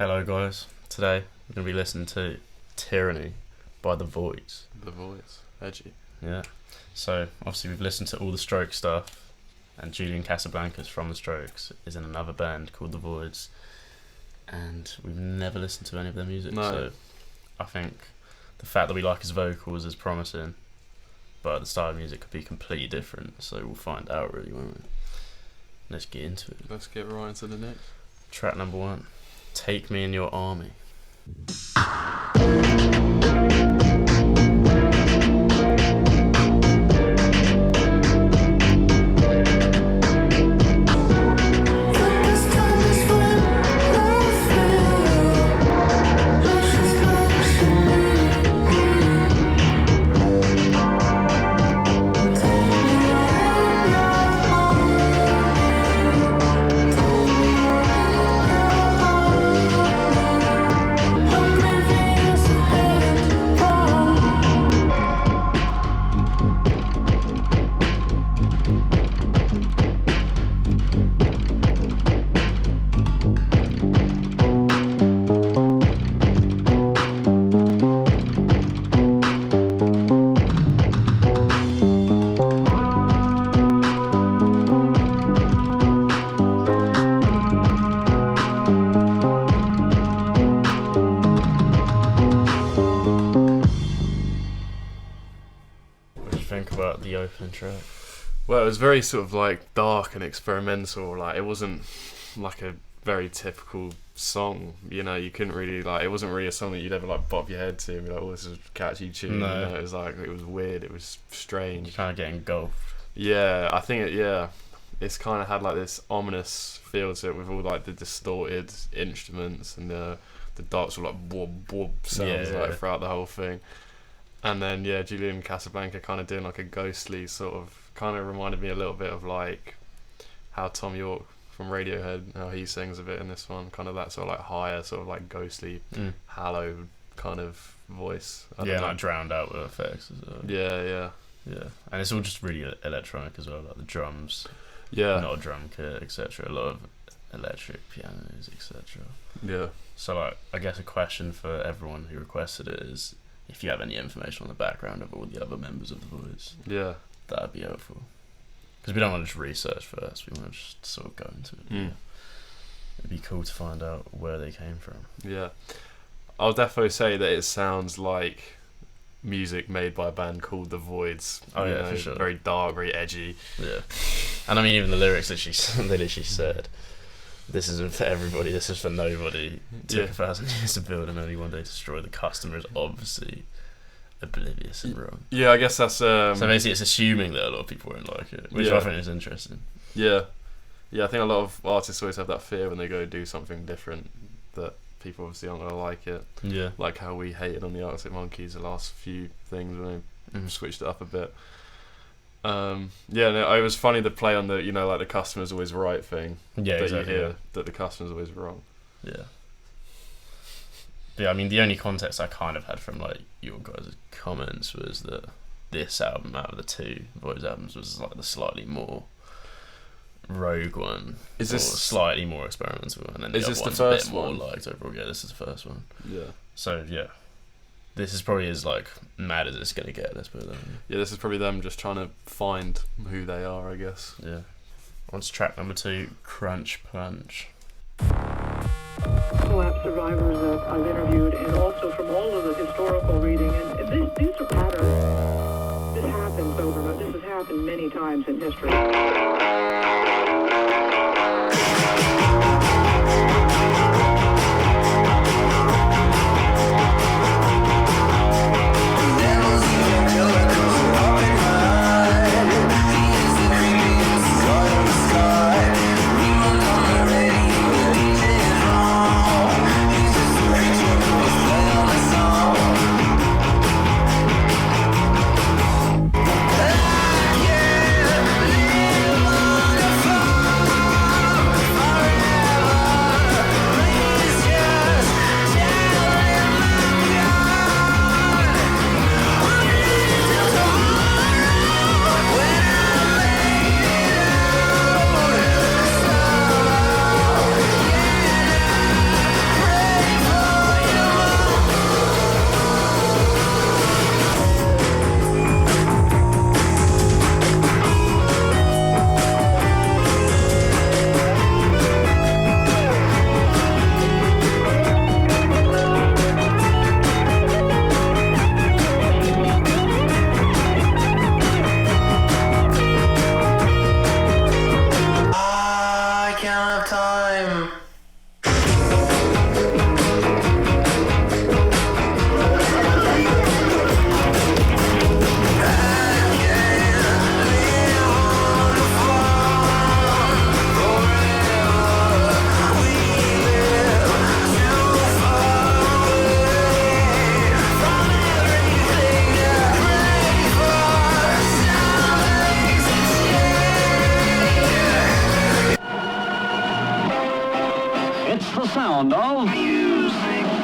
Hello guys, today we're going to be listening to Tyranny by the Voidz. The Voidz, edgy. Yeah, so obviously we've listened to all the Strokes stuff, and Julian Casablancas from the Strokes is in another band called the Voidz, and we've never listened to any of their music, so I think the fact that we like his vocals is promising, but the style of music could be completely different, so we'll find out really, won't we? Let's get into it. Let's get right into the next. Track number 1, Take Me in Your Army. About the opening track? Well, it was very sort of like dark and experimental. Like it wasn't like a very typical song. You know, you couldn't really like. It wasn't really a song that you'd ever like bop your head to and be like, "Oh, this is a catchy tune." No. You know, it was like it was weird. It was strange. You kind of get engulfed. Yeah, I think it. Yeah, it's kind of had like this ominous feel to it with all like the distorted instruments and the dark sort of like bob bob sounds like throughout the whole thing. And then Julian Casablanca kind of doing like a ghostly sort of, kind of reminded me a little bit of like how Tom York from Radiohead, how he sings a bit in this one, kind of that sort of like higher, sort of like ghostly, hallowed kind of voice. I don't know. Like drowned out with effects as well. Yeah, and it's all just really electronic as well, like the drums, not a drum kit, etc. A lot of electric pianos, etc. Yeah. So like, I guess a question for everyone who requested it is, if you have any information on the background of all the other members of the Voidz, that'd be helpful. Because we don't want to just research first, we want to just sort of go into it. It'd be cool to find out where they came from. Yeah. I'll definitely say that it sounds like music made by a band called the Voidz. Oh yeah, for sure. Very dark, very edgy. Yeah. And I mean, even the lyrics that they literally said, "This isn't for everybody, this is for nobody. It took 1,000 years to build and only one day to destroy." The customer is obviously oblivious and wrong. Yeah, I guess that's... So basically it's assuming that a lot of people won't like it, which I think is interesting. Yeah. Yeah, I think a lot of artists always have that fear when they go do something different, that people obviously aren't going to like it. Yeah. Like how we hated on the Arctic Monkeys the last few things when they switched it up a bit. It was funny the play on the, like the customer's always right thing. Yeah, that exactly. You hear that the customer's always wrong. Yeah. But I mean, the only context I kind of had from like your guys' comments was that this album out of the two Voidz albums was like the slightly more rogue one. Is this slightly more experimental one? And then the other one's a bit more liked overall. Yeah, this is the first one. Yeah. So this is probably as like mad as it's gonna get. Let's put it that way. Yeah, this is probably them just trying to find who they are, I guess. Yeah. On to track number 2, Crunch Punch. Collapse survivors that I've interviewed, and also from all of the historical reading, and these are patterns. This has happened many times in history. Yeah.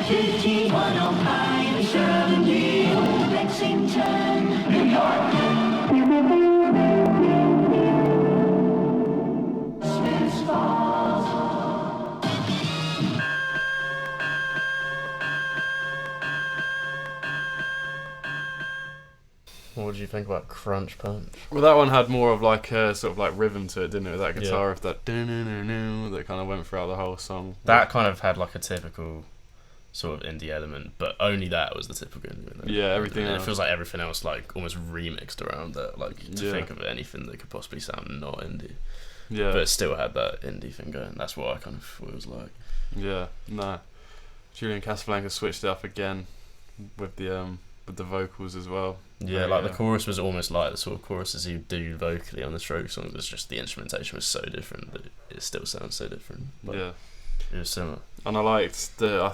GT 10570, Lexington, New York. Smiths Falls. What did you think about Crunch Punch? Well, that one had more of like a sort of like rhythm to it, didn't it? With that guitar Yeah. riff, that that kind of went throughout the whole song. That kind of had like a typical sort of indie element, but only that was the typical indie element. Yeah, everything And else. it feels like everything else like almost remixed around that. Like to Yeah. think of anything that could possibly sound not indie, Yeah, but it still had that indie thing going. That's what I kind of thought it was like. yeah, no. Julian Casablanca switched it up again with the vocals as well. Yeah, like the chorus was almost like the sort of choruses you do vocally on the Stroke songs. It's just the instrumentation was so different that it still sounds so different. But Yeah, it was similar. and I liked the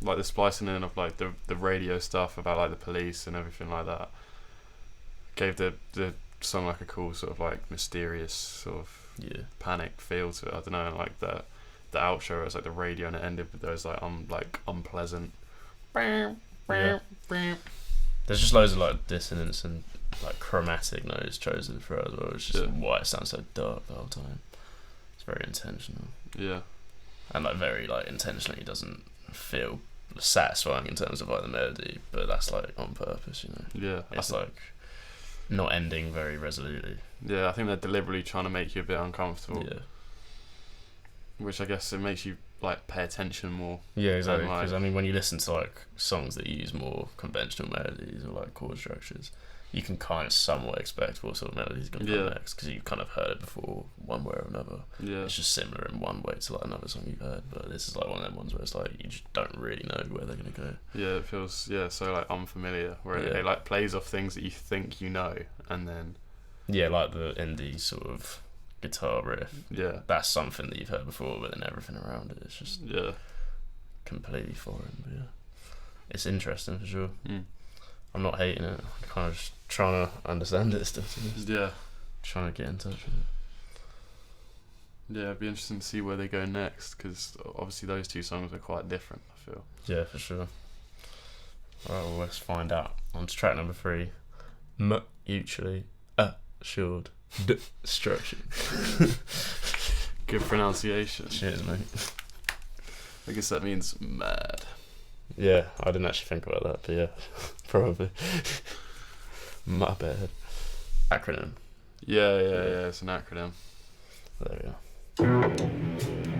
like the splicing in of like the radio stuff about like the police and everything like that. Gave the song like a cool sort of like mysterious sort of Yeah, panic feel to it. I don't know, and like the outro was like the radio and it ended with those like unpleasant. Yeah. There's just loads of like dissonance and like chromatic notes chosen for it as well. It's just why it sounds so dark the whole time. It's very intentional. Yeah, And like very like intentionally doesn't feel satisfying in terms of like the melody, but that's like on purpose, you know. yeah. It's like not ending very resolutely. Yeah, I think they're deliberately trying to make you a bit uncomfortable. Yeah. Which I guess it makes you like pay attention more. Yeah, exactly. And, like- Because I mean, when you listen to like songs that use more conventional melodies or like chord structures, you can kind of somewhat expect what sort of melody is going to come Yeah. next because you've kind of heard it before one way or another. Yeah, It's just similar in one way to like another song you've heard, but this is like one of them ones where it's like you just don't really know where they're going to go. yeah. It feels so like unfamiliar. Where Yeah. it like plays off things that you think you know, and then Yeah, like the indie sort of guitar riff. yeah, That's something that you've heard before, but then everything around it is just yeah. completely foreign. But yeah, it's interesting for sure. Mm. I'm not hating it. I'm kind of just trying to understand it still. To be honest. Yeah, Trying to get in touch with it. yeah. It'd be interesting to see where they go next because obviously those two songs are quite different. I feel. Yeah, for sure. Alright, well, let's find out. On to track number 3. Mutually assured destruction. Good pronunciation. Cheers, mate. I guess that means mad. Yeah, I didn't actually think about that, but yeah, probably. My bad. Acronym. Yeah. It's an acronym. There we go.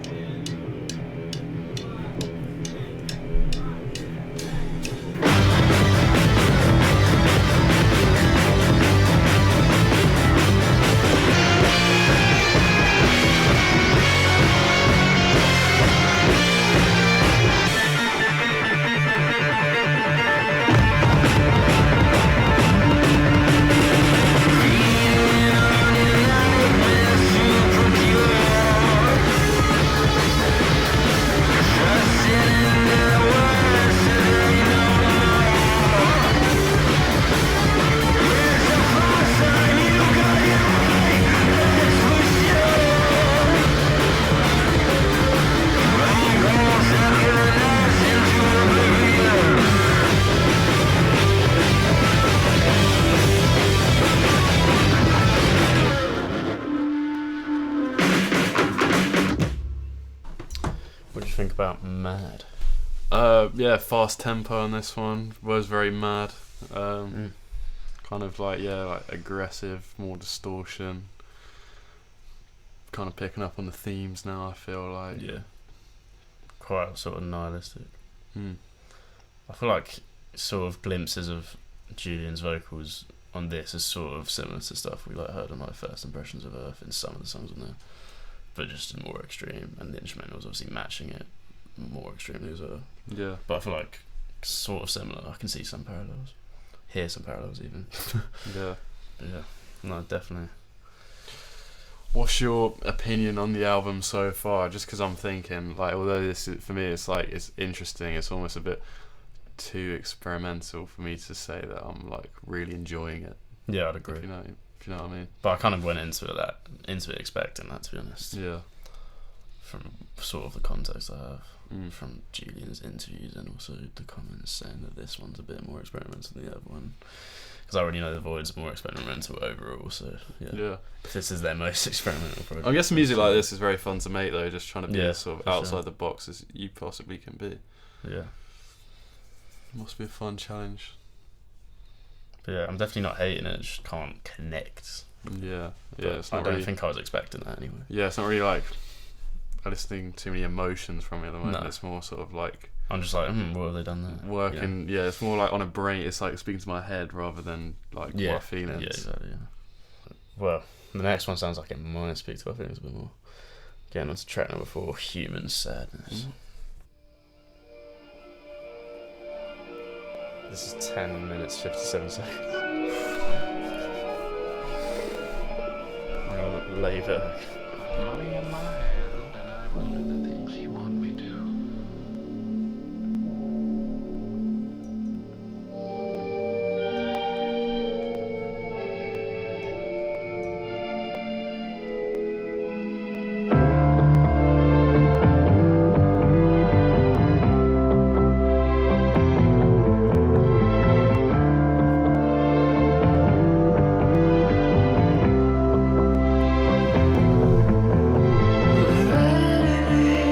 What do you think about Mad? Yeah, fast tempo on this one was very mad. Kind of like like aggressive, more distortion. Kind of picking up on the themes now. I feel like. Yeah. Quite sort of nihilistic. Mm. I feel like sort of glimpses of Julian's vocals on this is sort of similar to stuff we like heard on like First Impressions of Earth in some of the songs on there, but just more extreme, and the instrumentals obviously matching it more extremely as well. Yeah. But I feel like sort of similar. I can see some parallels, hear some parallels even. Yeah. But yeah, no, definitely. What's your opinion on the album so far? Just because I'm thinking, like, although this is, for me, it's like it's interesting. It's almost a bit too experimental for me to say that I'm like really enjoying it. Yeah, I'd agree. If you know what I mean. But I kind of went into it expecting that, to be honest. Yeah. From sort of the context I have. from Julian's interviews and also the comments saying that this one's a bit more experimental than the other one. Because I already know the Void's more experimental overall, so yeah. If this is their most experimental project. I guess music like this is very fun to make though, just trying to be as sort of outside sure. the box as you possibly can be. Yeah. Must be a fun challenge. But yeah, I'm definitely not hating it, just can't connect. Yeah, But it's not I don't really, think I was expecting that anyway. yeah, it's not really like eliciting too many emotions from me at the moment. No. It's more sort of like I'm just like, what have they done there? working. Yeah, it's more like on a brain. It's like speaking to my head rather than like what I feel. Yeah, exactly. Yeah. Well, the next one sounds like it might speak to our feelings a bit more. Getting on to track number 4, Human Sadness. This is 10 minutes 57 seconds. Labour. Money in my hand, and I will do the things you want me to. Ready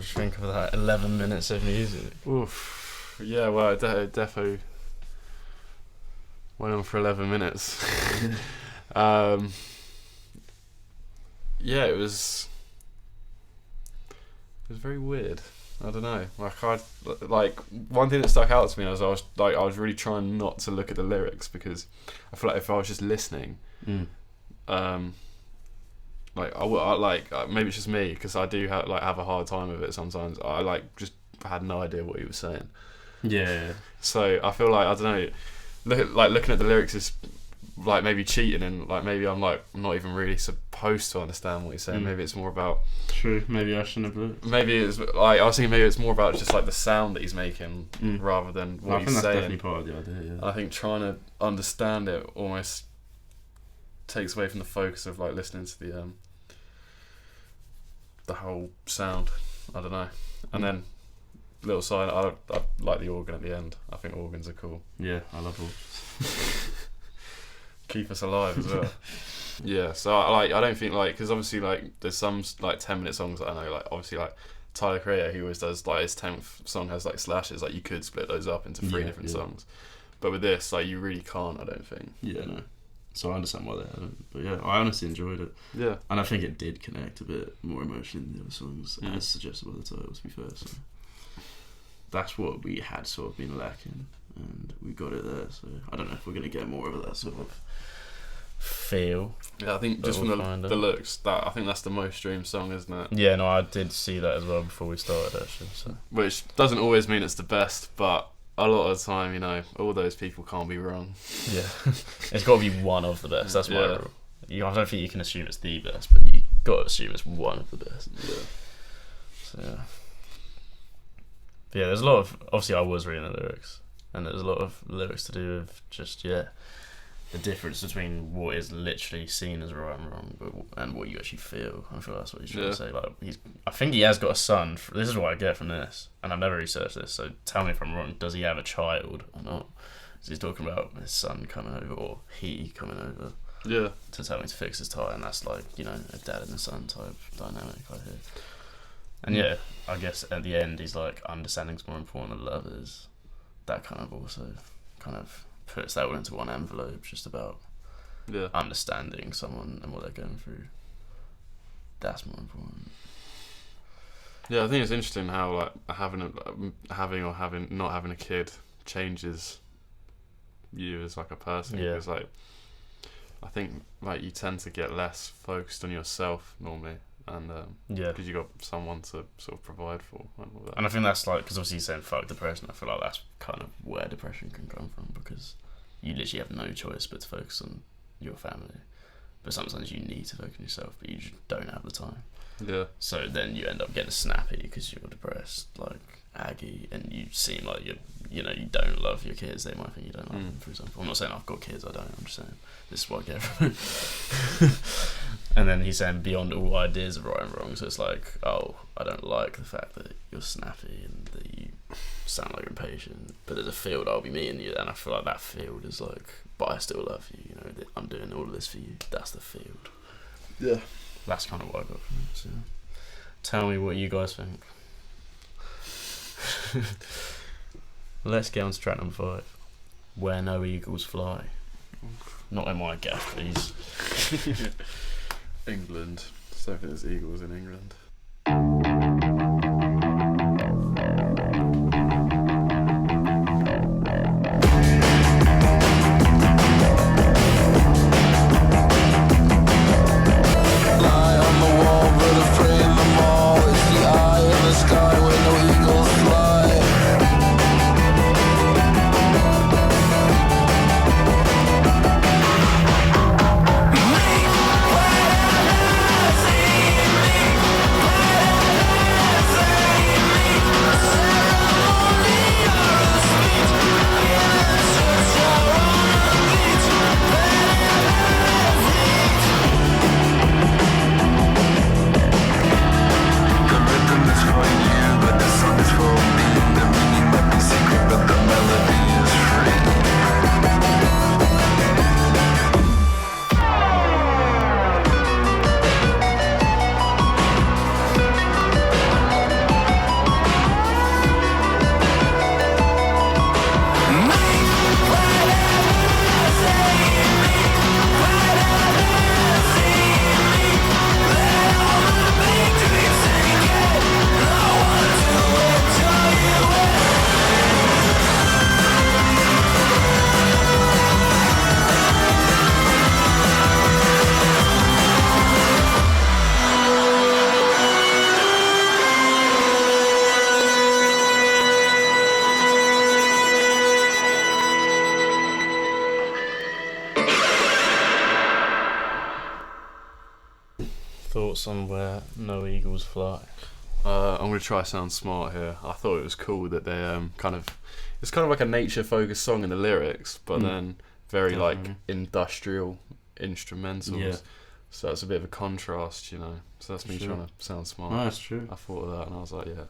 What do you think of that 11 minutes of music? Oof. Yeah, well, it defo went on for 11 minutes. Yeah, it was very weird. I don't know. Like one thing that stuck out to me was I was really trying not to look at the lyrics, because I feel like if I was just listening, like maybe it's just me, because I do have a hard time with it sometimes. I just had no idea what he was saying. Yeah. So I feel like, I don't know, looking at the lyrics is like maybe cheating, and like maybe I'm not even really supposed to understand what he's saying. Maybe it's more about, true, maybe I shouldn't have looked. maybe it's like I was thinking maybe it's more about just like the sound that he's making rather than what he's saying. I think that's definitely part of the idea. Yeah. I think trying to understand it almost takes away from the focus of like listening to the whole sound. I don't know. And then little side, I like the organ at the end. I think organs are cool. Yeah, I love organs. Keep us alive as well. Yeah, so I don't think because obviously there's some 10-minute songs that I know, obviously Tyler Creator, he always does his 10th song has slashes, you could split those up into 3 different songs, but with this you really can't, I don't think. Yeah, no. So I understand why they haven't, but yeah, I honestly enjoyed it. Yeah, and I think it did connect a bit more emotionally than the other songs, as suggested by the title, to be fair. So that's what we had sort of been lacking, and we got it there. So I don't know if we're gonna get more of that sort of feel. Yeah, I think just from the looks, I think that's the most streamed song, isn't it? Yeah, no, I did see that as well before we started, actually. So. Which doesn't always mean it's the best, but a lot of the time, all those people can't be wrong. Yeah, it's got to be one of the best. That's my rule. I don't think you can assume it's the best, but you got to assume it's one of the best. Yeah. So yeah. But yeah, there's a lot of, obviously I was reading the lyrics, and there's a lot of lyrics to do with just the difference between what is literally seen as right and wrong, and what you actually feel. I feel that's what he's trying to say. I think he has got a son. This is what I get from this, and I've never researched this, so tell me if I'm wrong. Does he have a child or not? Is he talking about his son coming over, or he coming over? Yeah. To tell me to fix his tie, and that's a dad and a son type dynamic I hear. And yeah, I guess at the end he's understanding's more important than love is. That kind of also puts that all into one envelope, just about understanding someone and what they're going through. That's more important. Yeah, I think it's interesting how not having a kid changes you as a person. Yeah. Because I think you tend to get less focused on yourself normally, and because you got someone to sort of provide for and all that. And I think that's because obviously you're saying fuck depression. I feel like that's kind of where depression can come from, because you literally have no choice but to focus on your family. But sometimes you need to focus on yourself, but you just don't have the time. Yeah. So then you end up getting snappy because you're depressed, aggy, and you seem like you don't love your kids. They might think you don't love them, for example. I'm not saying I've got kids, I don't. I'm just saying this is what I get from it. And then he's saying beyond all ideas of right and wrong. So it's I don't like the fact that you're snappy and that you sound like you're impatient, but there's a field I'll be meeting you, and I feel like that field is but I still love you, I'm doing all of this for you. That's the field. Yeah. That's kind of what I got from it. So tell me what you guys think. Let's get on to track number 5. Where No Eagles Fly. Not in my gaff, please. England. I don't think there's eagles in England. thoughts on Where No Eagles Fly? I'm gonna try sound smart here. I thought it was cool that they it's kind of like a nature-focused song in the lyrics, but then very like industrial instrumentals. Yeah. So it's a bit of a contrast, you know. So that's me Sure. trying to sound smart. No, that's true. I thought of that and I was like, yeah.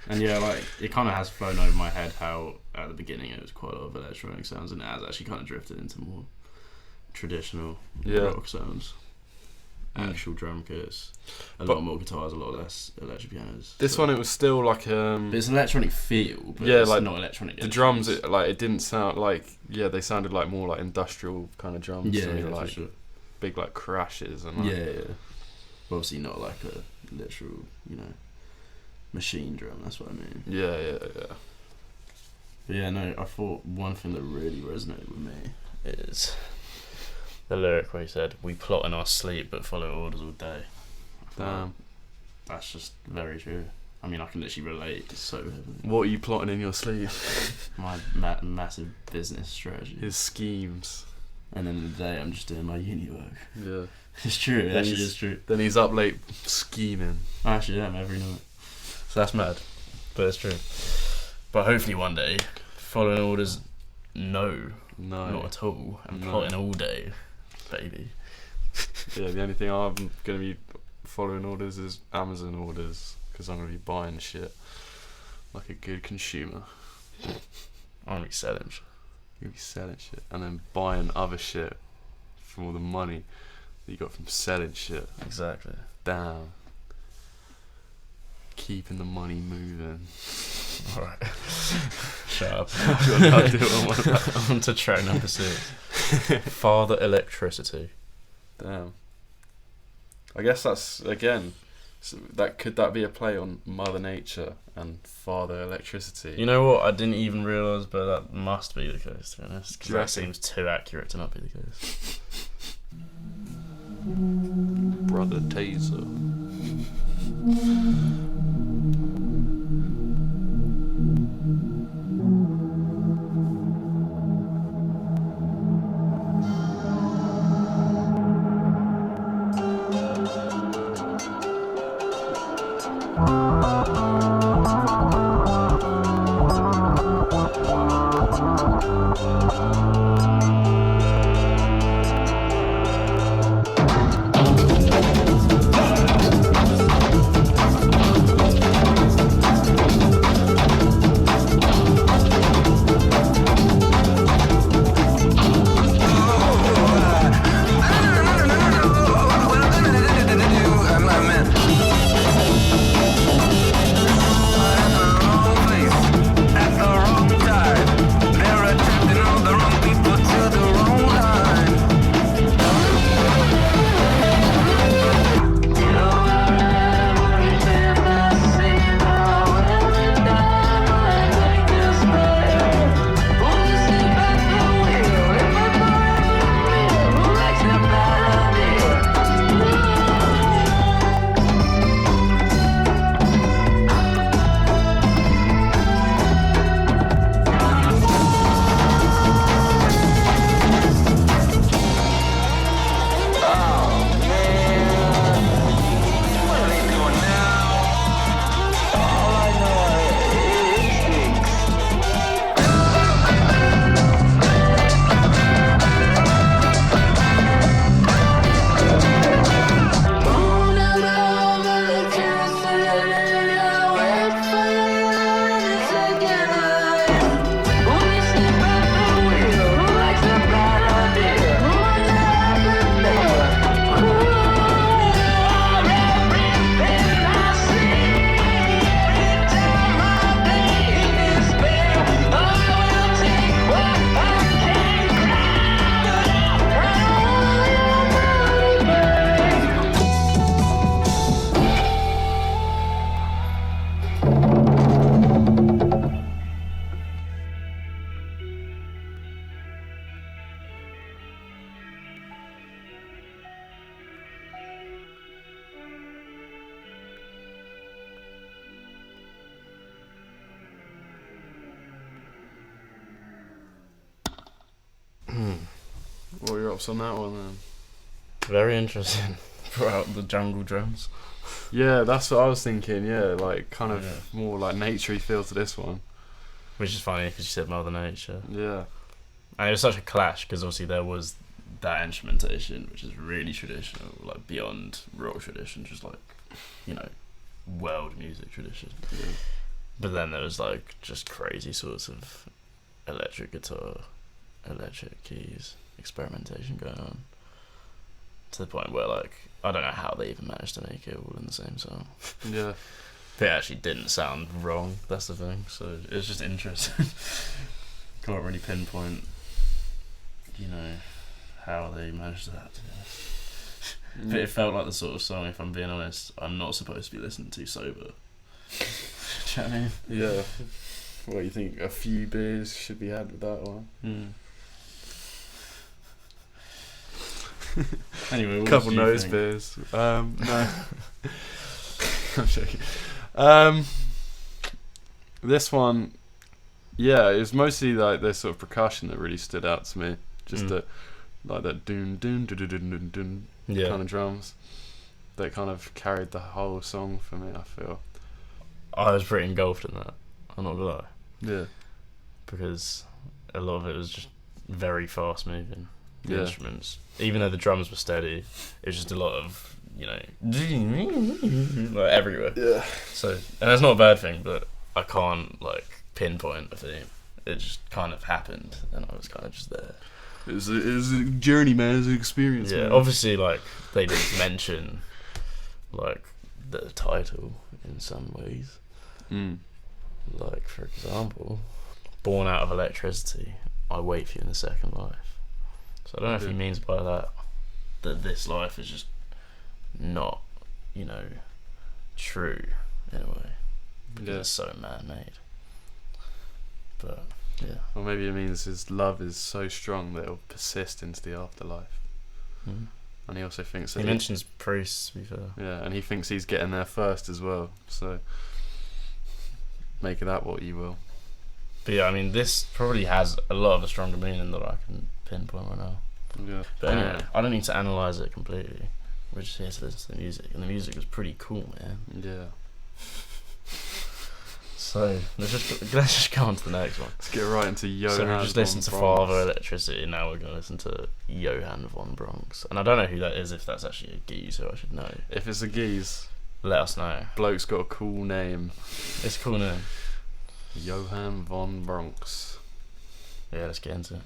And yeah, like it kind of has flown over my head how at the beginning it was quite a lot of electronic sounds, and it has actually kind of drifted into more traditional rock sounds. Actual drum kits, a lot more guitars, a lot less electric pianos. This one, it was still like but it's an electronic feel, but yeah, it's like not electronic. the drums. It didn't sound like they sounded like more like industrial kind of drums. Yeah, to me, yeah, like for sure. big like crashes and like, Yeah. Obviously not like a literal, machine drum. That's what I mean. yeah. But yeah, no. I thought one thing that really resonated with me is the lyric where he said, "We plot in our sleep but follow orders all day." Damn. That's just very true. I mean, I can literally relate so heavily. What are you plotting in your sleep? My massive business strategy. His schemes. And then in the day, I'm just doing my uni work. Yeah. It's true. It Then actually he's- is true. Then he's up late scheming. I actually am every night. So that's mad. But it's true. But hopefully one day, following orders, no, not at all. And plotting all day, baby. Yeah, the only thing I'm going to be following orders is Amazon orders, because I'm going to be buying shit like a good consumer. I'm going to be selling shit. You'll be selling shit and then buying other shit from all the money that you got from selling shit. Exactly. Damn. Keeping the money moving. Alright. Shut up. I'll do it On to track number 6. Father Electricity. Damn. I guess that's, again, could that be a play on Mother Nature and Father Electricity? You know what? I didn't even realise, but that must be the case, to be honest. Because Do you that reckon? seems too accurate to not be the case. Brother Taser. What are your ups on that one then? Very interesting. brought out the jungle drums. Yeah, that's what I was thinking. Yeah, like kind of Yeah. more like naturey feel to this one. Which is funny because you said Mother Nature. Yeah, And it was such a clash because obviously there was that instrumentation, which is really traditional, like beyond rock tradition, just like, you know, world music tradition. yeah, But then there was like just crazy sorts of electric guitar, electric keys, experimentation going on. To the point where like, I don't know how they even managed to make it all in the same song. yeah. But it actually didn't sound wrong, that's the thing. So it was just interesting. Can't really pinpoint, you know, how they managed that. But it felt like the sort of song, if I'm being honest, I'm not supposed to be listening to sober. Do you know what I mean? Yeah. What, you think a few beers should be had with that one? Anyway, what Couple did you nose think? beers. No. I'm joking. This one, yeah, it was mostly like the sort of percussion that really stood out to me. Just the like that doon doon doon doon doon doon Yeah. kind of drums that kind of carried the whole song for me, I feel. I was pretty engulfed in that, I'm not gonna lie. Yeah. Because a lot of it was just very fast moving. The Yeah. instruments, even though the drums were steady, it was just a lot of, you know, like everywhere. Yeah. So, and that's not a bad thing, but I can't like pinpoint a theme. It just kind of happened, and I was kind of just there. It was a journey, man. It was an experience, Yeah, man. obviously, like they did mention like the title in some ways. Like for example, "Born out of electricity, I wait for you in the second life." So I don't know if he means by that this life is just not, you know, true in a way, because Yeah. it's so man-made. But yeah. Or maybe it means his love is so strong that it'll persist into the afterlife. And he also thinks that He mentions priests, to be fair. yeah, and he thinks he's getting there first as well. So make of that what you will. But yeah, I mean, this probably has a lot of a stronger meaning that I can pinpoint right now. Yeah. But anyway, I don't need to analyse it completely. We're just here to listen to the music, and the music was pretty cool, man. Yeah. So let's just go on to the next one. Let's get right into Johann. So we just von listened to Brahms. Father Electricity, and now we're going to listen to Johann von Bronx. And I don't know who that is, if that's actually a geezer, I should know. If it's a geese, Let us know. bloke's got a cool name. It's a cool name. Johann von Bronx. Yeah, let's get into it.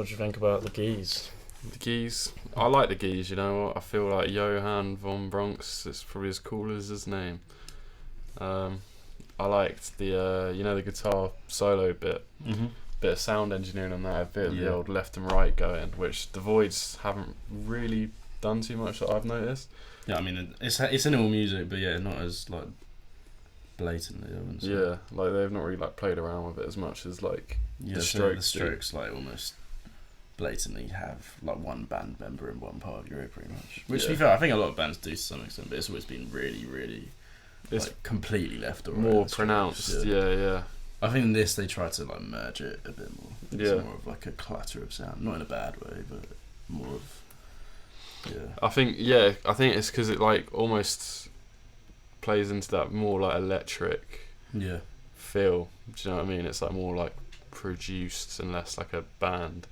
What do you think about the Geese? The Geese, I like the Geese. You know what? I feel like Johann von Bronx is probably as cool as his name. I liked the the guitar solo bit. Mm-hmm. Bit of sound engineering on that, a bit of Yeah. the old left and right going, which the Voidz haven't really done too much that I've noticed. Yeah, I mean it's in all music, but yeah, not as like blatantly. I wouldn't say. Yeah, like they've not really like played around with it as much as like Yeah, the so Strokes. the Strokes like almost blatantly have like one band member in one part of your ear, pretty much. Which to be fair, I think a lot of bands do to some extent, but it's always been really, really It's like completely left or right. more The Strokes, pronounced. Yeah. I think in this they try to like merge it a bit more. It's Yeah. more of like a clatter of sound, not in a bad way, but more of I think it's because it like almost plays into that more like electric yeah. feel. Do you know what I mean? It's like more like produced and less like a band.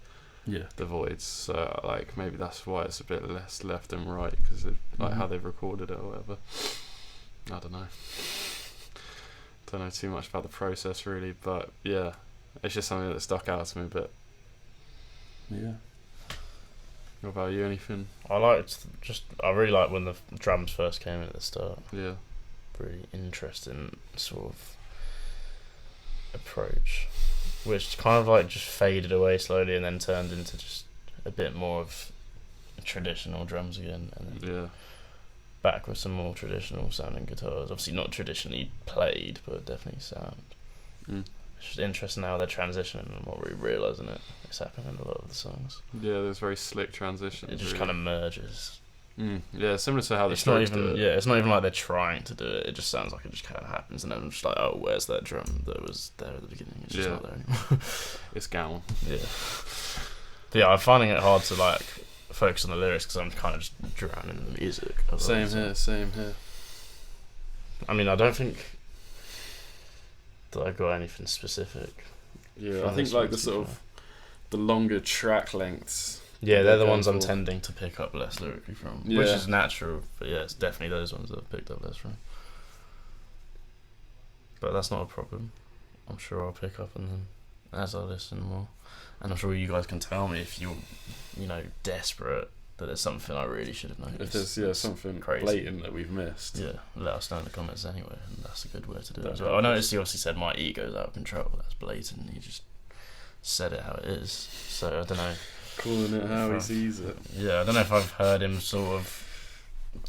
Yeah. The Voidz, so like maybe that's why it's a bit less left and right because of like how they've recorded it or whatever. I don't know. Don't know too much about the process really, but yeah, it's just something that stuck out to me a bit. Yeah. What about you? Anything? I really liked when the drums first came in at the start. Yeah. Pretty interesting sort of approach, which kind of like just faded away slowly and then turned into just a bit more of traditional drums again, and then Yeah. back with some more traditional sounding guitars. Obviously not traditionally played, but definitely sound. It's just interesting how they're transitioning and not really realising it's happening in a lot of the songs. Yeah, there's very slick transitions. It just really. kind of merges. Yeah, similar to how the It's not Strokes even do it. it's not even like they're trying to do it. It just sounds like it just kind of happens, and then I'm just like, oh, where's that drum that was there at the beginning? It's just Yeah. not there anymore. It's gone. Yeah. But yeah, I'm finding it hard to like focus on the lyrics because I'm kind of just drowning in the music. Same here. I mean, I don't think that I got anything specific. Yeah, from I think this like one, the to sort be of fair. the longer track lengths. Yeah, they're the going ones I'm for. tending to pick up less lyrically from, Yeah. which is natural. But yeah, it's definitely those ones that I've picked up less from. But that's not a problem. I'm sure I'll pick up on them as I listen more, and I'm sure you guys can tell me if you're, desperate that there's something I really should have noticed. If there's It's something crazy. blatant that we've missed. Yeah, let us know in the comments anyway, and that's a good way to do it That'd as well. help I us. noticed he obviously said my ego's out of control. That's blatant. He just said it how it is. So I don't know. Calling it how he Fuck. sees it. Yeah, I don't know if I've heard him sort of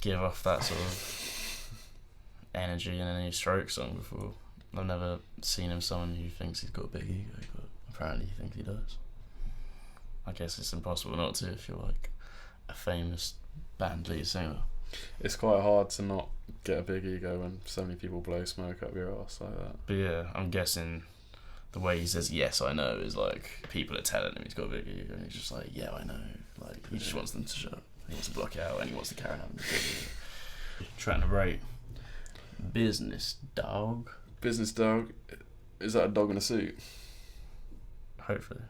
give off that sort of energy in any Stroke song before. I've never seen him someone who thinks he's got a big ego, but apparently he thinks he does. I guess it's impossible not to if you're like a famous band lead singer. It's quite hard to not get a big ego when so many people blow smoke up your ass like that. But yeah, I'm guessing the way he says "yes, I know" is like people are telling him he's got a big ego, and he's just like, "Yeah, I know." Like he just wants them to shut up. He wants to block it out, and he wants to carry on. Trying to rate Business Dog. Business dog, is that a dog in a suit? Hopefully.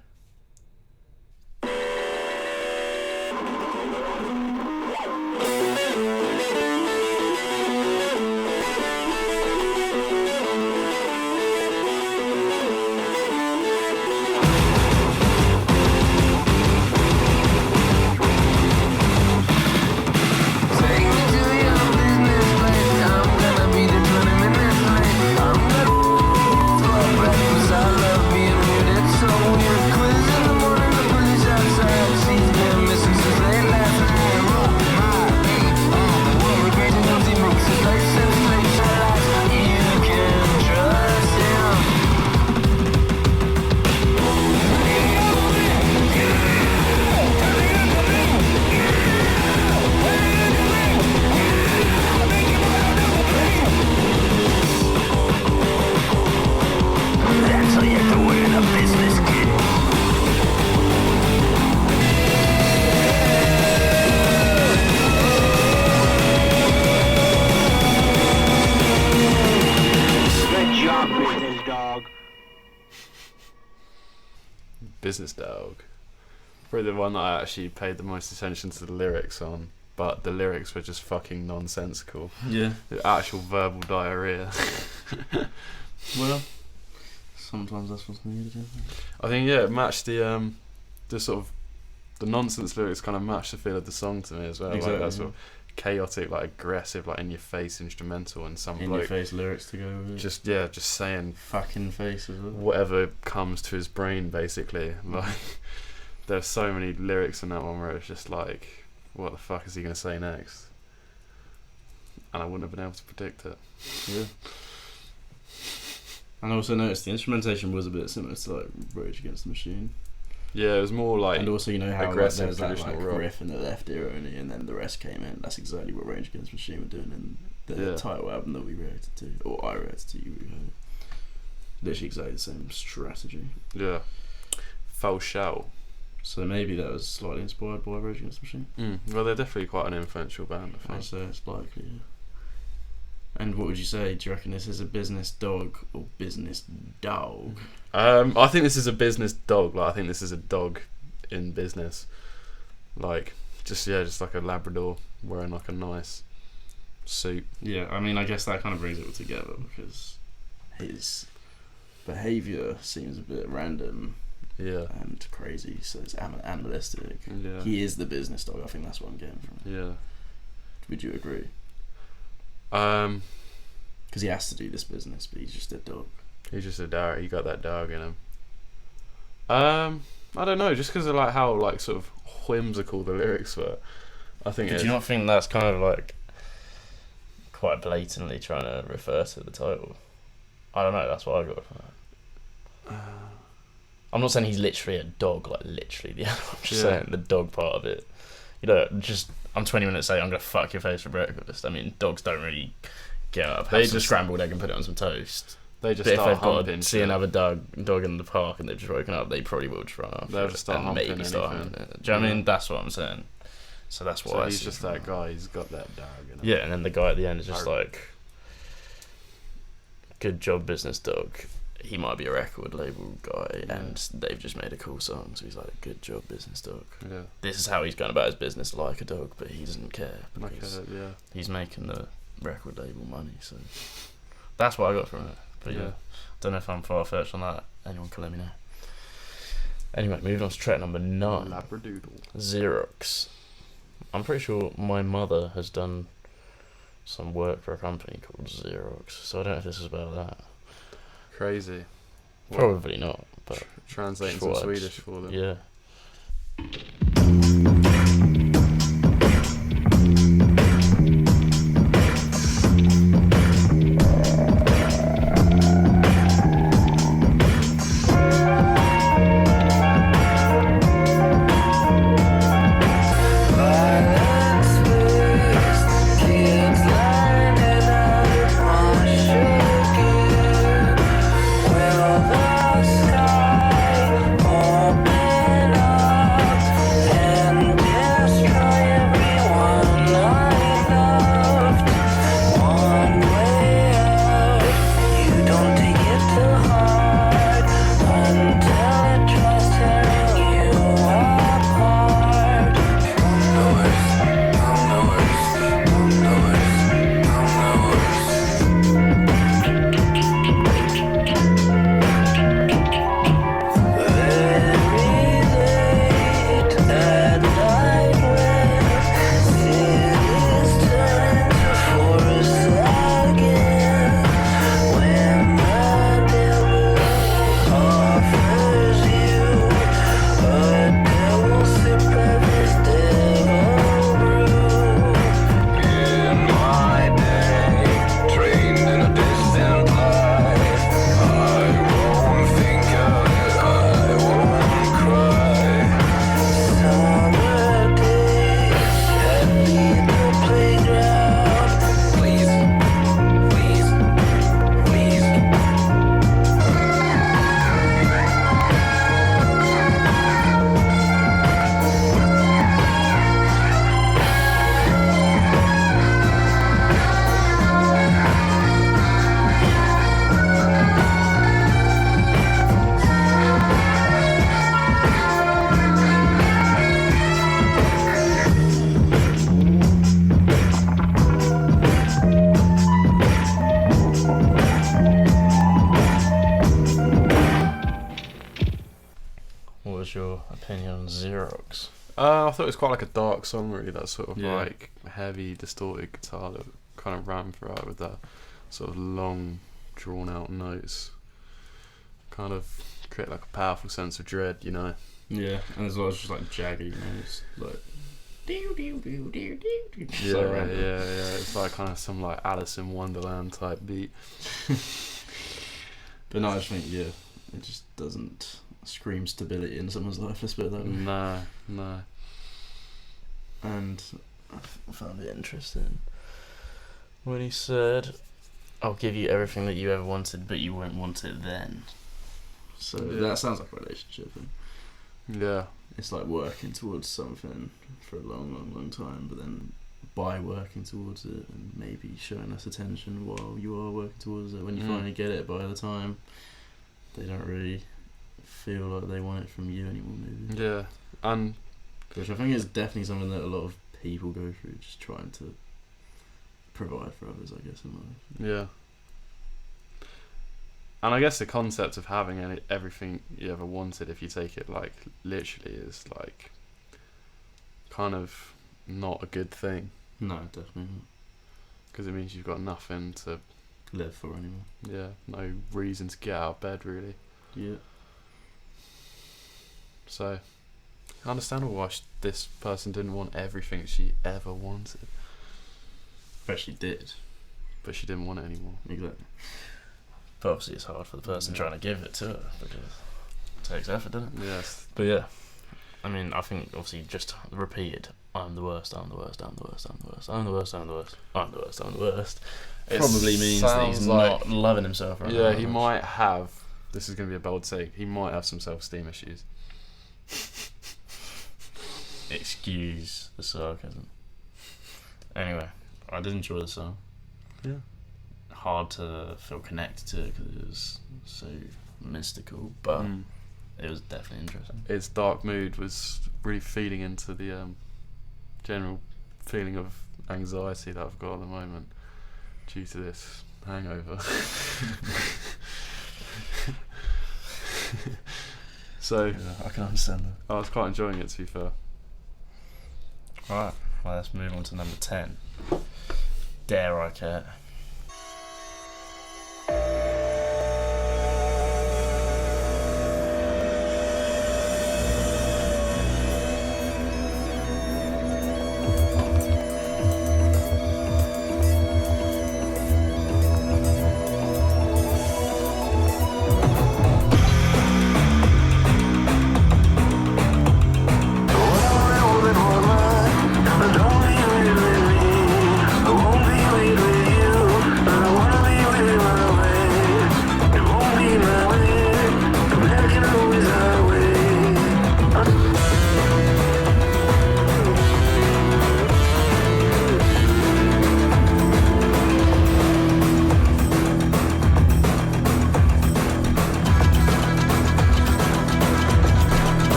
Good job, business dog. Business dog. Probably the one that I actually paid the most attention to the lyrics on, but the lyrics were just fucking nonsensical. Yeah. The actual verbal diarrhea. Well, sometimes that's what's needed. Isn't it? I think it matched the the sort of the nonsense lyrics kind of match the feel of the song to me as well. Exactly. Like that sort of chaotic, like aggressive, like in your face instrumental, and some In bloke your face lyrics to go with it. just saying fucking face as well. whatever comes to his brain, basically. Like there's so many lyrics in that one where it's just like, what the fuck is he gonna say next? And I wouldn't have been able to predict it. Yeah. And I also noticed the instrumentation was a bit similar to like Rage Against the Machine. Yeah, it was more like, And also, you know how like, aggressive there was that traditional like rock. riff in the left ear only, and then the rest came in. That's exactly what Rage Against the Machine were doing in the Yeah. title album that we reacted to, or I reacted to. You heard it. Literally exactly the same strategy. yeah, Falshell. So maybe that was slightly inspired by Rage Against the Machine. Well, they're definitely quite an influential band, I I'd think. say it's likely. Yeah. And what would you say? Do you reckon this is a business dog or business dog? I think this is a business dog. Like, I think this is a dog in business. Like, just like a Labrador wearing like a nice suit. Yeah, I mean, I guess that kind of brings it all together because his behaviour seems a bit random Yeah, and crazy, so it's animalistic. yeah, He is the business dog. I think that's what I'm getting from it. yeah. Would you agree? Because he has to do this business, but he's just a dog. He's just a dog. He got that dog in him. I don't know, just because of like how like sort of whimsical the lyrics were. I think. Did you not think that's kind of like quite blatantly trying to refer to the title? I don't know. That's what I got from it. I'm not saying he's literally a dog, like literally the animal. I'm just saying the dog part of it. You know, just I'm 20 minutes late. I'm gonna fuck your face for breakfast. I mean, dogs don't really get up. Have some scrambled egg and put it on some toast. They just But if start they've got humping. to see another dog in the park and they've just woken up, they probably will just run off. They'll just start and humping maybe start anything. humping it. Do you know what I mean? That's what I'm saying. So that's what So I he's see just from that guy. He's got that dog in him. Yeah, and then the guy at the end is just Arr. like, good job, business dog. He might be a record label guy, and they've just made a cool song. So he's like, good job, business dog. Yeah. This is how he's going about his business, like a dog, but he doesn't care Like because yeah. he's making the record label money. So that's what I got from it. But yeah, don't know if I'm far fetched on that. Anyone can let me know. Anyway, moving on to track number 9. Labradoodle. Xerox. I'm pretty sure my mother has done some work for a company called Xerox, so I don't know if this is about that. Crazy. Probably not, but Translating Sure, some I'd- Swedish for them. yeah. opinion on Xerox? I thought it was quite like a dark song, really. That sort of Yeah. like heavy, distorted guitar that kind of ran throughout with that sort of long, drawn-out notes. Kind of create like a powerful sense of dread, you know. Yeah, and there's a lot of just like jaggy notes, like. Yeah. It's like kind of some like Alice in Wonderland type beat. But no, I just think it just doesn't scream stability in someone's life. Let's put it that way. No. And I found it interesting when he said, "I'll give you everything that you ever wanted, but you won't want it then." So that sounds like a relationship. Yeah. It's like working towards something for a long time, but then by working towards it and maybe showing us attention while you are working towards it, when you finally get it, by the time they don't really feel like they want it from you anymore, maybe. Yeah. And which I think is definitely something that a lot of people go through, just trying to provide for others, I guess, in life. yeah. And I guess the concept of having everything you ever wanted, if you take it like literally, is like kind of not a good thing, No, definitely not. because it means you've got nothing to, Live for anymore. no reason to get out of bed, really. Yeah. So, understandable why this person didn't want everything she ever wanted, But she did. but she didn't want it anymore. Exactly. But obviously it's hard for the person trying to give it to her, because it takes effort, doesn't it? Yes. But yeah, I mean, I think obviously just repeated, I'm the worst, I'm the worst, I'm the worst, I'm the worst, I'm the worst, I'm the worst, I'm the worst, I'm the worst. It Probably means that he's sounds not loving himself right now. Yeah, he might have. This is going to be a bold take. He might have some self-esteem issues. Excuse the sarcasm. Anyway, I did enjoy the song. Yeah. Hard to feel connected to it because it was so mystical, but it was definitely interesting. Its dark mood was really feeding into the general feeling of anxiety that I've got at the moment due to this hangover. So Yeah, I can understand that. I was quite enjoying it, to be fair. Alright, well, let's move on to number 10. Dare I Care?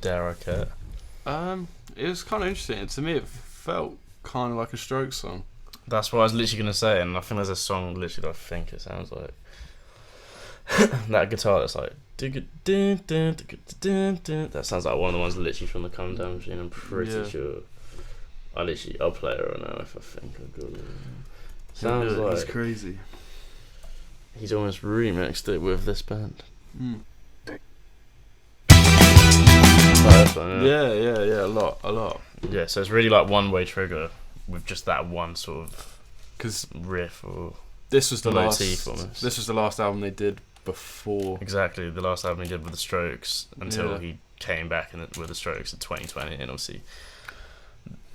Dare I Care? It was kind of interesting. To me, it felt kind of like a Strokes song. That's what I was literally gonna say, and I think there's a song literally that I think it sounds like that guitar that's like that sounds like one of the ones literally from the Come Down Machine. I'm pretty sure. I'll play it right now if I think I've got it. Sounds like it's crazy. He's almost remixed it with this band. Yeah, a lot. Yeah, so it's really like one-way trigger with just that one sort of because riff or this was the motif almost. This was the last album they did before. Exactly, the last album he did with the Strokes until he came back with the Strokes in 2020, and obviously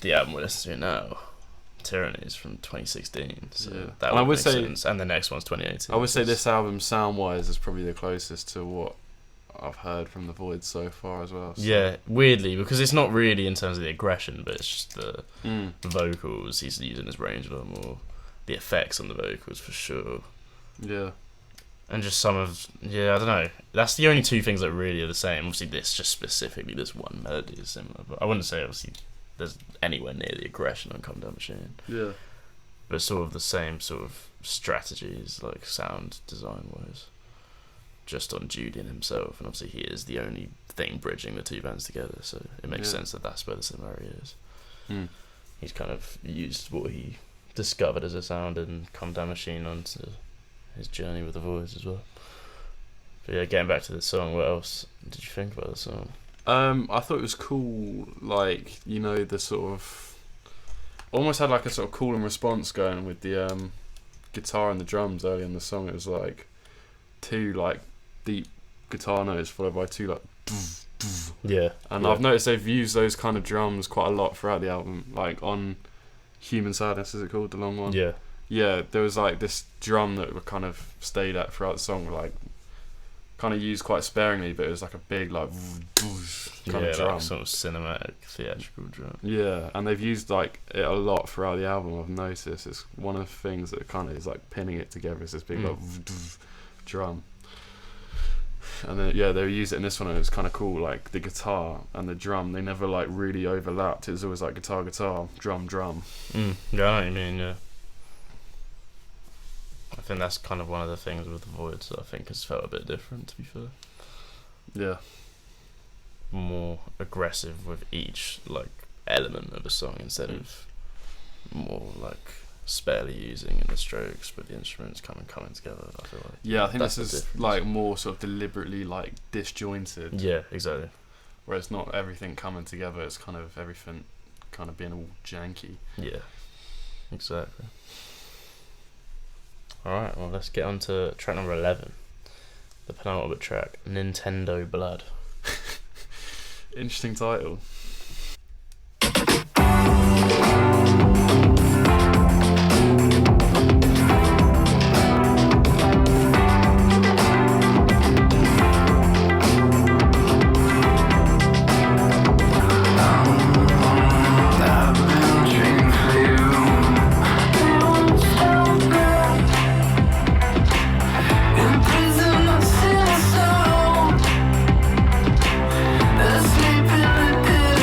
the album we're listening to now, Tyranny, is from 2016. So that would make sense. And the next one's 2018. I would say this album, sound-wise, is probably the closest to what I've heard from the Voidz so far as well. So. Yeah, weirdly, because it's not really in terms of the aggression, but it's just the vocals. He's using his range a lot more. The effects on the vocals, for sure. Yeah. And just some of... Yeah, I don't know. That's the only two things that really are the same. Obviously, this one melody is similar. But I wouldn't say, obviously, there's anywhere near the aggression on Come Down Machine. Yeah. But sort of the same sort of strategies, like sound design-wise. Just on Judy and himself, and obviously he is the only thing bridging the two bands together, so it makes sense that that's where the similarity is. He's kind of used what he discovered as a sound and Come Down Machine onto his journey with the Voidz as well. But yeah, getting back to the song, what else did you think about the song? I thought it was cool, like, you know, the sort of almost had like a sort of call and response going with the guitar and the drums early in the song. It was like two like deep guitar notes followed by two like and I've noticed they've used those kind of drums quite a lot throughout the album, like on Human Sadness, is it called, the long one? Yeah, there was like this drum that were kind of stayed at throughout the song, like kind of used quite sparingly, but it was like a big like kind of drum, like sort of cinematic theatrical drum. Yeah, and they've used like it a lot throughout the album. I've noticed it's one of the things that kind of is like pinning it together, is this big like drum. And then they were used it in this one, and it was kind of cool. Like the guitar and the drum, they never like really overlapped. It was always like guitar, drum. Yeah, I know what you mean. Yeah, I think that's kind of one of the things with the Voidz that I think has felt a bit different. To be fair, yeah, more aggressive with each like element of a song instead of more like sparely using in the Strokes, but the instruments coming together. I feel like I think this is like more sort of deliberately like disjointed. Yeah, exactly. Where it's not everything coming together; it's kind of everything kind of being all janky. Yeah, exactly. All right, well, let's get on to track number 11, the penultimate track, Nintendo Blood. Interesting title. Sleeping in the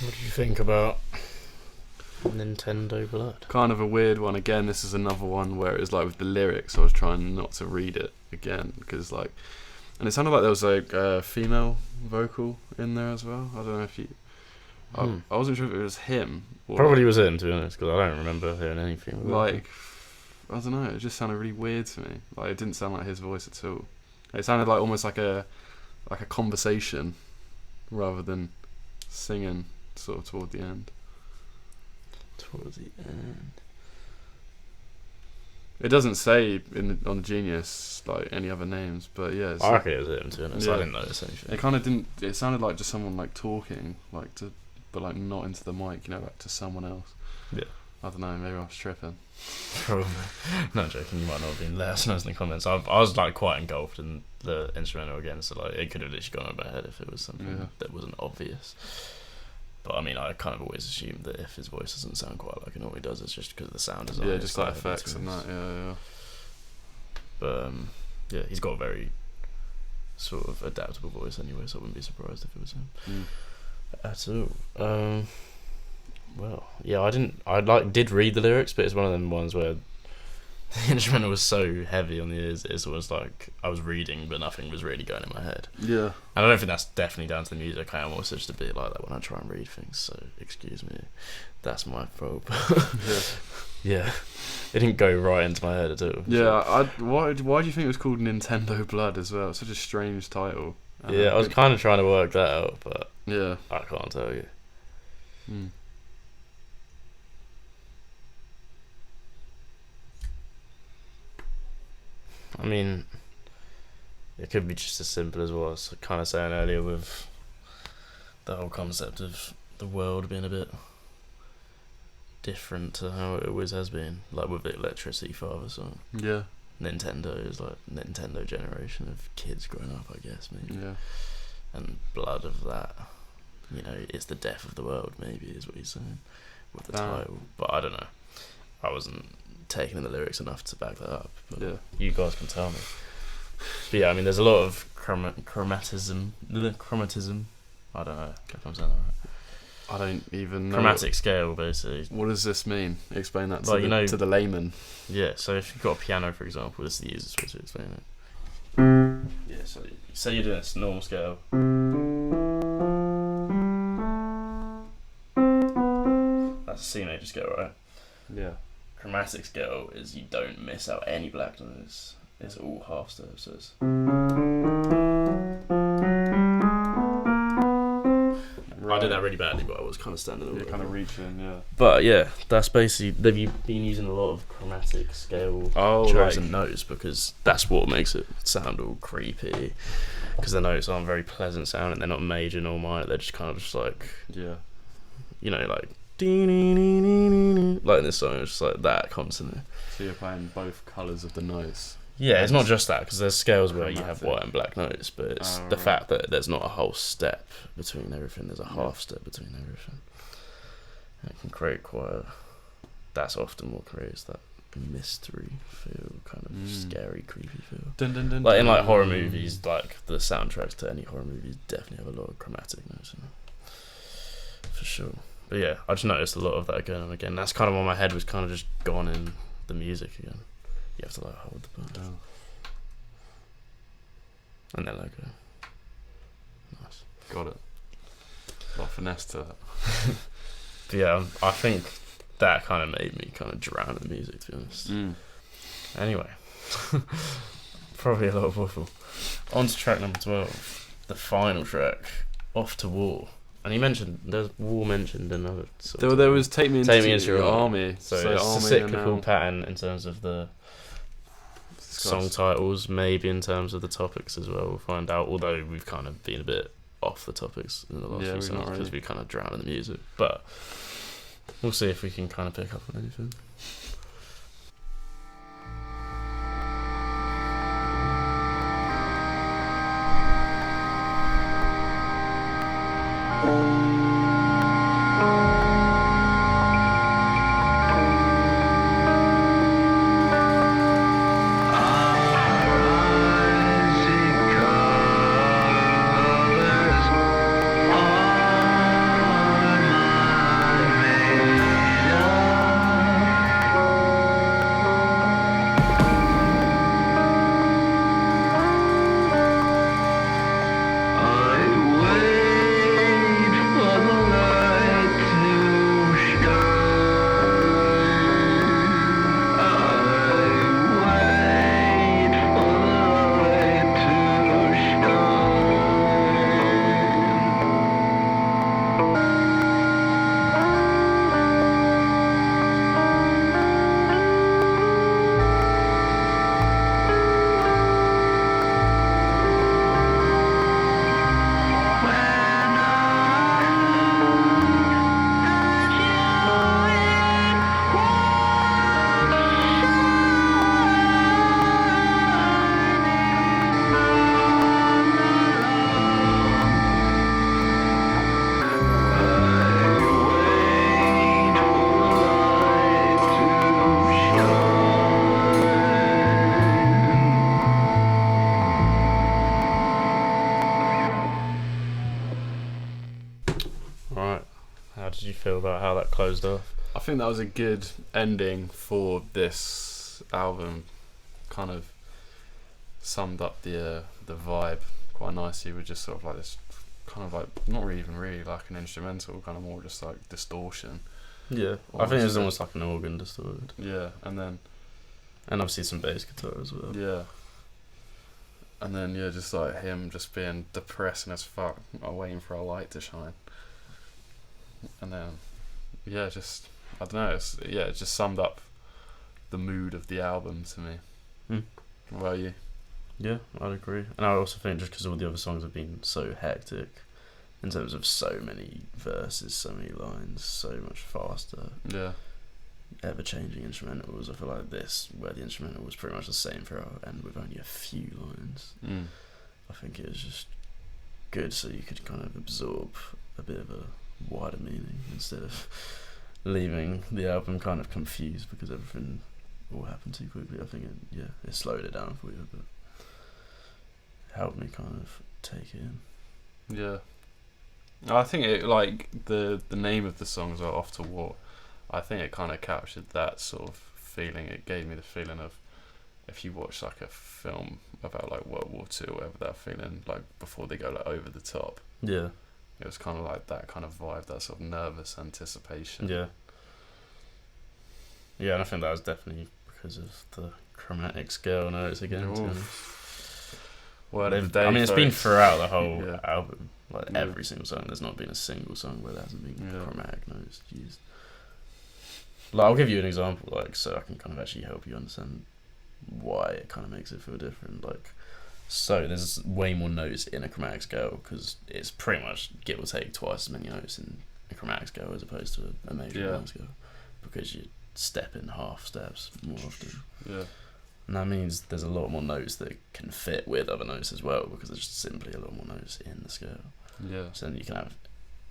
What do you think about Nintendo Blood? Kind of a weird one. Again, this is another one where it was like with the lyrics, I was trying not to read it again because like, and it sounded like there was like a female vocal in there as well. I don't know if you. I wasn't sure if it was him. Or Probably was him, to be honest, because I don't remember hearing anything. like, I don't know. It just sounded really weird to me. Like it didn't sound like his voice at all. It sounded like almost like a conversation rather than singing sort of toward the end. Towards the end. It doesn't say on Genius like any other names, but yeah. I reckon it was him, to be honest. Yeah. I didn't notice anything. It kind of didn't. It sounded like just someone like talking, like to, but like not into the mic, you know, like to someone else. Yeah. I don't know. Maybe I was tripping. Probably. No joking, you might not have been. Let us know in the comments. I was like quite engulfed in the instrumental again, so like it could have literally gone over my head if it was something that wasn't obvious. But I mean, I kind of always assumed that if his voice doesn't sound quite like it normally does, it's just because the sound design. Yeah, just like effects and that. Yeah. But yeah, he's got a very sort of adaptable voice anyway, so I wouldn't be surprised if it was him at all. Well, yeah, I did read the lyrics, but it's one of them ones where the instrumental was so heavy on the ears, it's almost like I was reading, but nothing was really going in my head. Yeah. And I don't think that's definitely down to the music. I am also just a bit like that when I try and read things, so excuse me. That's my fault. Yeah. It didn't go right into my head at all. Yeah. Why do you think it was called Nintendo Blood as well? It's such a strange title. Yeah, I was kind of trying to work that out, but yeah, I can't tell you. I mean, it could be just as simple as what I was kind of saying earlier with the whole concept of the world being a bit different to how it always has been, like with the Electricity Father song. Yeah. Nintendo is like Nintendo generation of kids growing up, I guess, maybe. Yeah. And blood of that, you know, it's the death of the world, maybe, is what he's saying with the title. But I don't know. I wasn't taking in the lyrics enough to back that up. But Yeah. you guys can tell me. But yeah, I mean, there's a lot of chromatism. I don't know if I'm saying that right. I don't even know. Chromatic scale, basically. What does this mean? Explain that to, Well, to the layman. Yeah, so if you've got a piano, for example, this is the easiest way to explain it. Yeah, so say you're doing a normal scale. That's a C major scale, right? Yeah. Chromatic scale is you don't miss out any black notes. It's all half steps, so it's... I did that really badly, but I was kind of standing over. You're kind of reaching, yeah. But yeah, that's basically, they've been using a lot of chromatic scale chosen notes because that's what makes it sound all creepy. Because the notes aren't very pleasant sounding, they're not major nor minor, they're just kind of just like, yeah, you know, like in this song, it's just like that constantly. So you're playing both colours of the notes. Yeah, it's not just that, because there's scales where chromatic. you have white and black notes, but it's the fact that there's not a whole step between everything, there's a half step between everything. And it can create that's often what creates that mystery feel, kind of scary, creepy feel. Dun, dun, dun, like in like horror movies, like the soundtracks to any horror movies definitely have a lot of chromatic notes in them. For sure. But yeah, I just noticed a lot of that going on again. That's kind of why my head was kind of just gone in the music again. You have to like hold the button. Oh. And then let go. Nice. Got it. A lot of finesse to that. But yeah, I think that kind of made me kind of drown in the music, to be honest. Anyway. Probably a lot of waffle. On to track number 12. The final track. Off to War. And he mentioned, there's war mentioned in other sort of... There was Take Me Into Your Army. So it's a cyclical pattern in terms of the song titles, maybe in terms of the topics as well. We'll find out, although we've kind of been a bit off the topics in the last few songs because we kind of drown in the music. But we'll see if we can kind of pick up on anything. feel about how that closed off? I think that was a good ending for this album. Kind of summed up the vibe quite nicely with just sort of like this kind of like not even really like an instrumental, kind of more just like distortion. Yeah, I think it was almost like an organ distorted. Yeah, and obviously some bass guitar as well. Yeah. And then just like him just being depressing as fuck, waiting for a light to shine. And then just I don't know, it just summed up the mood of the album to me. What about you? Yeah, I'd agree. And I also think just because all the other songs have been so hectic in terms of so many verses, so many lines, so much faster, ever-changing instrumentals, I feel like this, where the instrumental was pretty much the same throughout and with only a few lines, I think it was just good so you could kind of absorb a bit of a wider meaning instead of leaving the album kind of confused because everything all happened too quickly. I think it slowed it down for you, but helped me kind of take it in. Yeah. I think it, like, the name of the songs are Off to War. I think it kind of captured that sort of feeling. It gave me the feeling of if you watch like a film about like World War II or whatever, that feeling like before they go like over the top. Yeah. It was kind of like that kind of vibe, that sort of nervous anticipation. Yeah. Yeah, and I think that was definitely because of the chromatic scale notes again. It's been throughout the whole album. Like every single song, there's not been a single song where there hasn't been chromatic notes used. Like, I'll give you an example, like, so I can kind of actually help you understand why it kind of makes it feel different. Like, so there's way more notes in a chromatic scale because it's pretty much give or take twice as many notes in a chromatic scale as opposed to a major chromatic scale because you step in half steps more often. Yeah. And that means there's a lot more notes that can fit with other notes as well because there's just simply a lot more notes in the scale. Yeah. So then you can have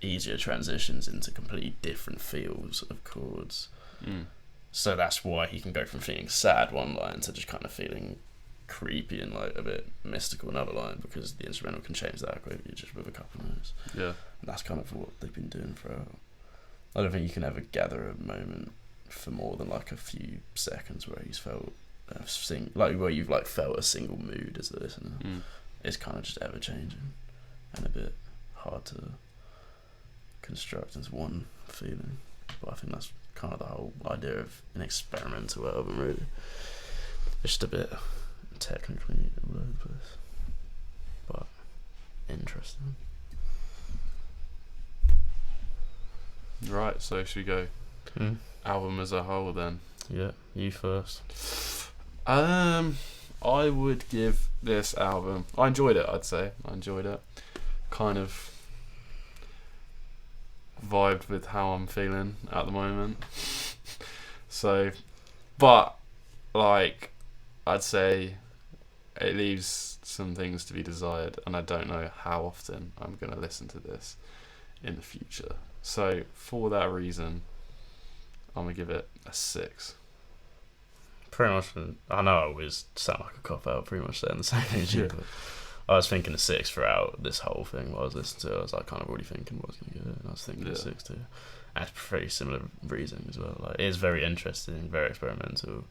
easier transitions into completely different feels of chords. So that's why he can go from feeling sad one line to just kind of feeling creepy and like a bit mystical another line because the instrumental can change that quickly just with a couple of notes. Yeah. And that's kind of what they've been doing throughout. I don't think you can ever gather a moment for more than like a few seconds where he's felt where you've like felt a single mood as a listener. It's kind of just ever changing and a bit hard to construct as one feeling. But I think that's kind of the whole idea of an experimental album, really. It's just a bit technically all over the place, but interesting. Right, so should we go album as a whole then? Yeah, you first. I would give this album, I enjoyed it, I'd say. I enjoyed it. Kind of vibed with how I'm feeling at the moment. So, but, like, I'd say it leaves some things to be desired, and I don't know how often I'm going to listen to this in the future. So, for that reason, I'm going to give it a 6. Pretty much, I know I always sound like a cop-out pretty much saying the same thing as you, but I was thinking a 6 throughout this whole thing while I was listening to it. I was like kind of already thinking what I was going to give it, and I was thinking a 6 too. And it's pretty similar reasoning as well. Like, it is very interesting, very experimental,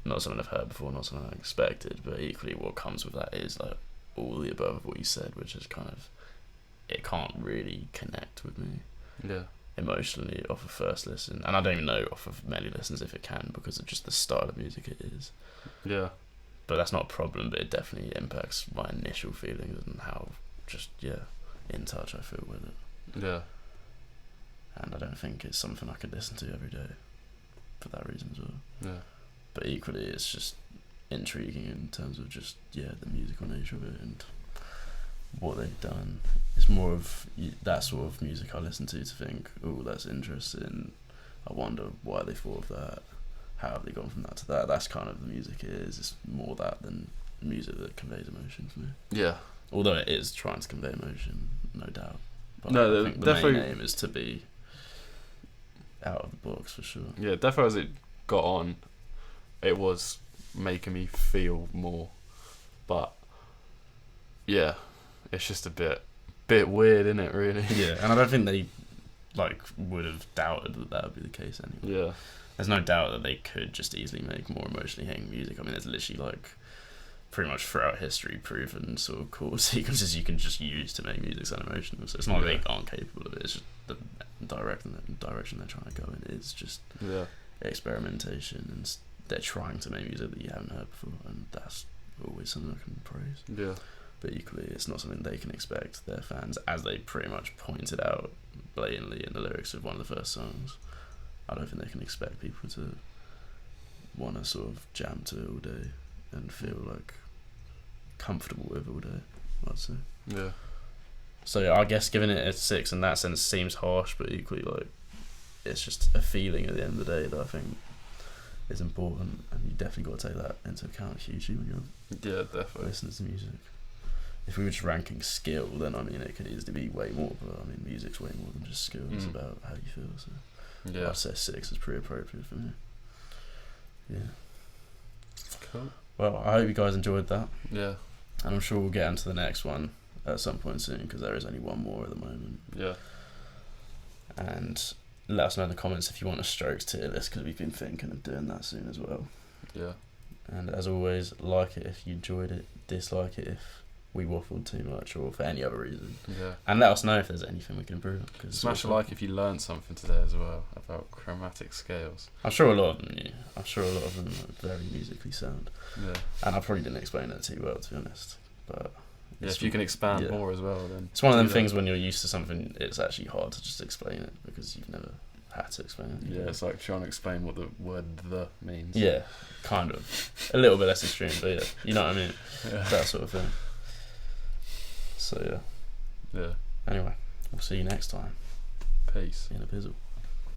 not something I've heard before, not something I expected, but equally what comes with that is like all the above of what you said, which is kind of, it can't really connect with me emotionally off of first listen, and I don't even know off of many listens if it can because of just the style of music it is. Yeah. But that's not a problem, but it definitely impacts my initial feelings and how just, in touch I feel with it. Yeah. And I don't think it's something I could listen to every day for that reason as well. Yeah. But equally, it's just intriguing in terms of just, the musical nature of it and what they've done. It's more of that sort of music I listen to think, oh, that's interesting. I wonder why they thought of that. How have they gone from that to that? That's kind of the music it is. It's more that than music that conveys emotion for me. Yeah. Although it is trying to convey emotion, no doubt. But I think the main aim is to be out of the box for sure. Yeah, definitely as it got on, it was making me feel more. But it's just a bit weird, isn't it, really? Yeah, and I don't think they like would have doubted that would be the case anyway. Yeah. There's no doubt that they could just easily make more emotionally hitting music. I mean, there's literally like pretty much throughout history proven sort of chord sequences you can just use to make music sound emotional. So it's not like they aren't capable of it. It's just the direction they're trying to go in is just experimentation, and they're trying to make music that you haven't heard before, and that's always something I can praise. Yeah. But equally, it's not something they can expect their fans, as they pretty much pointed out blatantly in the lyrics of one of the first songs. I don't think they can expect people to want to sort of jam to it all day and feel like comfortable with all day, I'd say. Yeah. So yeah, I guess giving it a 6 in that sense seems harsh, but equally like it's just a feeling at the end of the day that I think is important, and you definitely got to take that into account hugely when you're definitely listening to music. If we were just ranking skill, then I mean it could easily be way more, but I mean music's way more than just skill. It's about how you feel. So yeah, I'd say 6 is pretty appropriate for me. Yeah. Cool. Well, I hope you guys enjoyed that. Yeah. And I'm sure we'll get into the next one at some point soon, because there is only one more at the moment. Yeah. And let us know in the comments if you want a Strokes tier list, because we've been thinking of doing that soon as well. Yeah. And as always, like it if you enjoyed it, dislike it if we waffled too much or for any other reason. Yeah. And let us know if there's anything we can improve. Smash a like if you learned something today as well about chromatic scales. I'm sure a lot of them knew. I'm sure a lot of them are very musically sound. Yeah. And I probably didn't explain that too well, to be honest. But yeah, if you can expand more as well, then it's one of them things when you're used to something, it's actually hard to just explain it because you've never had to explain it. Yeah, it's like trying to explain what the word "the" means. Yeah, kind of. A little bit less extreme, but yeah, you know what I mean? Yeah. That sort of thing. So yeah. Yeah. Anyway, we'll see you next time. Peace. In a pizzle.